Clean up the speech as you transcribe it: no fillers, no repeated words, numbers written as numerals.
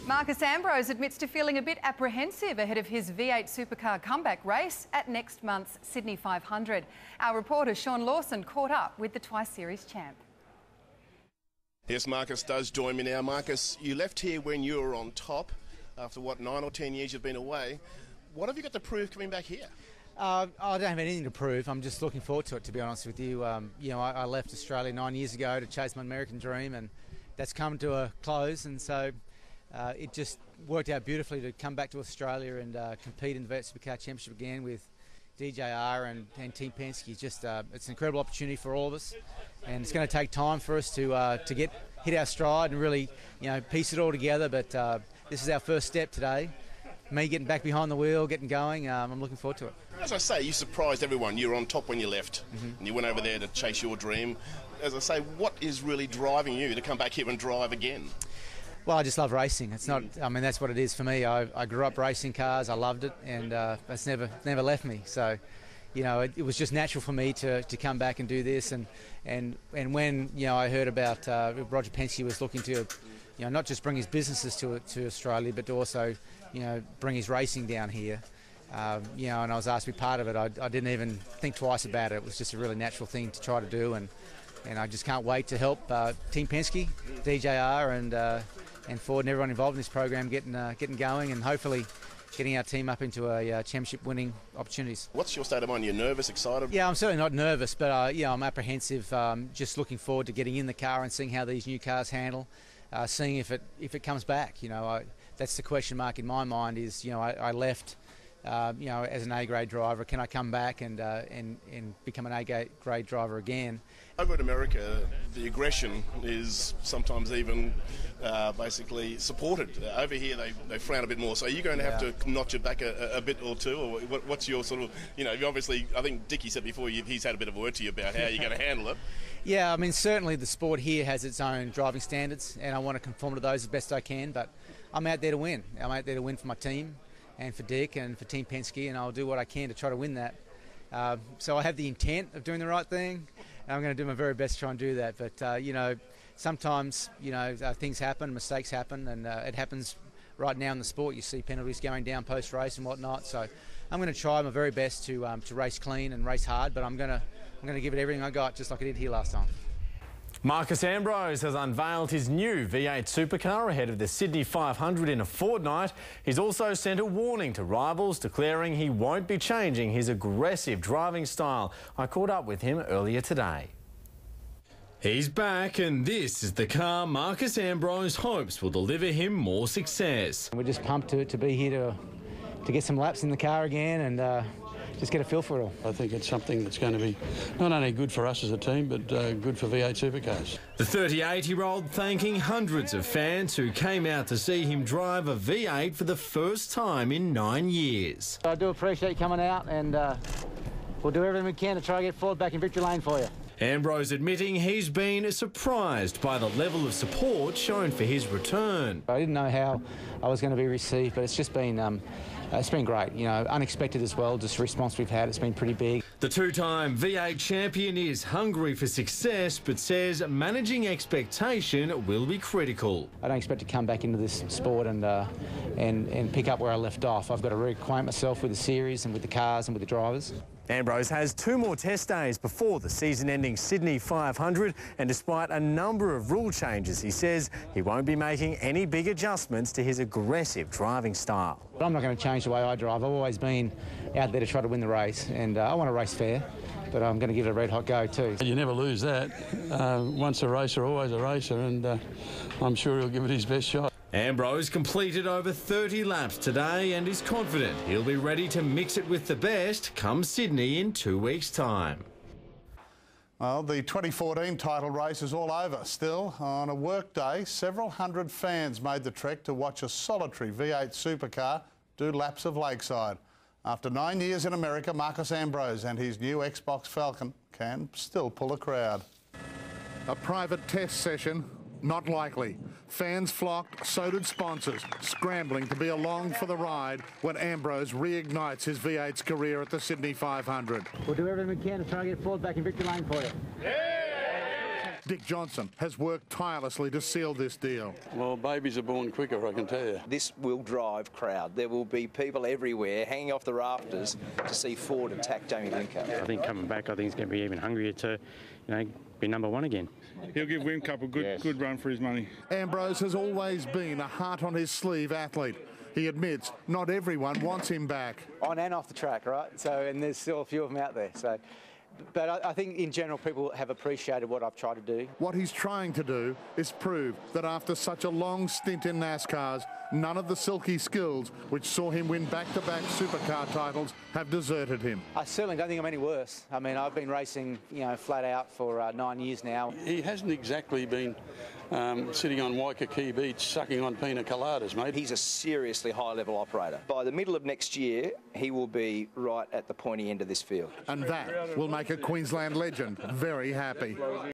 Marcus Ambrose admits to feeling a bit apprehensive ahead of his V8 Supercar comeback race at next month's Sydney 500. Our reporter Sean Lawson caught up with the twice series champ. Yes, Marcus does join me now. Marcus, you left here when you were on top after, 9 or 10 years you've been away. What have you got to prove coming back here? I don't have anything to prove. I'm just looking forward to it, to be honest with you. I left Australia 9 years ago to chase my American dream, and that's come to a close, and so it just worked out beautifully to come back to Australia and compete in the V8 Supercar Championship again with DJR and Team Penske. It's an incredible opportunity for all of us, and it's going to take time for us to hit our stride and really, piece it all together. But this is our first step today. Me getting back behind the wheel, getting going. I'm looking forward to it. As I say, you surprised everyone. You were on top when you left, and you went over there to chase your dream. As I say, what is really driving you to come back here and drive again? Well, I just love racing. It's not. I mean, that's what it is for me. I grew up racing cars. I loved it, and it's never left me. So, it was just natural for me to come back and do this. And when I heard about Roger Penske was looking to, not just bring his businesses to Australia, but to also, bring his racing down here. And I was asked to be part of it. I didn't even think twice about it. It was just a really natural thing to try to do, and I just can't wait to help Team Penske, DJR, and Ford and everyone involved in this program getting going, and hopefully getting our team up into a championship-winning opportunities. What's your state of mind? You're nervous, excited? Yeah, I'm certainly not nervous, but I'm apprehensive. Just looking forward to getting in the car and seeing how these new cars handle, seeing if it comes back. That's the question mark in my mind. Is I left. As an A-grade driver, can I come back and become an A-grade driver again? Over in America, the aggression is sometimes even basically supported. Over here, they frown a bit more. So are you going to have to notch it back a bit or two? Or what's your sort of, obviously, I think Dickie said before, he's had a bit of a word to you about how you're going to handle it. Yeah, I mean, certainly the sport here has its own driving standards, and I want to conform to those as best I can, but I'm out there to win. I'm out there to win for my team, and for Dick and for Team Penske, and I'll do what I can to try to win that. So I have the intent of doing the right thing, and I'm going to do my very best to try and do that. But, sometimes, things happen, mistakes happen, and it happens right now in the sport. You see penalties going down post-race and whatnot. So I'm going to try my very best to race clean and race hard, but I'm going to give it everything I got, just like I did here last time. Marcus Ambrose has unveiled his new V8 Supercar ahead of the Sydney 500 in a fortnight. He's also sent a warning to rivals, declaring he won't be changing his aggressive driving style. I caught up with him earlier today. He's back, and this is the car Marcus Ambrose hopes will deliver him more success. We're just pumped to be here to get some laps in the car again and just get a feel for it all. I think it's something that's going to be not only good for us as a team, but good for V8 Supercars. The 38-year-old thanking hundreds of fans who came out to see him drive a V8 for the first time in 9 years. I do appreciate you coming out, and we'll do everything we can to try to get Ford back in victory lane for you. Ambrose admitting he's been surprised by the level of support shown for his return. I didn't know how I was going to be received, but it's just been great, unexpected as well, just the response we've had. It's been pretty big. The two-time V8 champion is hungry for success, but says managing expectation will be critical. I don't expect to come back into this sport and pick up where I left off. I've got to reacquaint myself with the series and with the cars and with the drivers. Ambrose has 2 more test days before the season-ending Sydney 500, and despite a number of rule changes, he says he won't be making any big adjustments to his aggressive driving style. But I'm not going to change the way I drive. I've always been out there to try to win the race, and I want to race fair, but I'm going to give it a red-hot go too. You never lose that. Once a racer, always a racer, and I'm sure he'll give it his best shot. Ambrose completed over 30 laps today and is confident he'll be ready to mix it with the best come Sydney in 2 weeks' time. Well, the 2014 title race is all over. Still, on a work day, several hundred fans made the trek to watch a solitary V8 Supercar do laps of Lakeside. After 9 years in America, Marcus Ambrose and his new Xbox Falcon can still pull a crowd. A private test session. Not likely. Fans flocked, so did sponsors, scrambling to be along for the ride when Ambrose reignites his V8's career at the Sydney 500. We'll do everything we can to try to get Ford back in victory lane for you. Dick Johnson has worked tirelessly to seal this deal. Well, babies are born quicker, I can tell you. This will drive crowd. There will be people everywhere hanging off the rafters to see Ford attack Jamie Whincup. I think coming back, I think he's going to be even hungrier to, be number one again. He'll give Whincup a good run for his money. Ambrose has always been a heart-on-his-sleeve athlete. He admits not everyone wants him back. On and off the track, right? And there's still a few of them out there. But I think in general people have appreciated what I've tried to do. What he's trying to do is prove that after such a long stint in NASCARs, none of the silky skills which saw him win back-to-back supercar titles have deserted him. I certainly don't think I'm any worse. I mean, I've been racing, flat out for 9 years now. He hasn't exactly been sitting on Waikiki Beach sucking on pina coladas, mate. He's a seriously high-level operator. By the middle of next year, he will be right at the pointy end of this field. And that will make a Queensland legend very happy.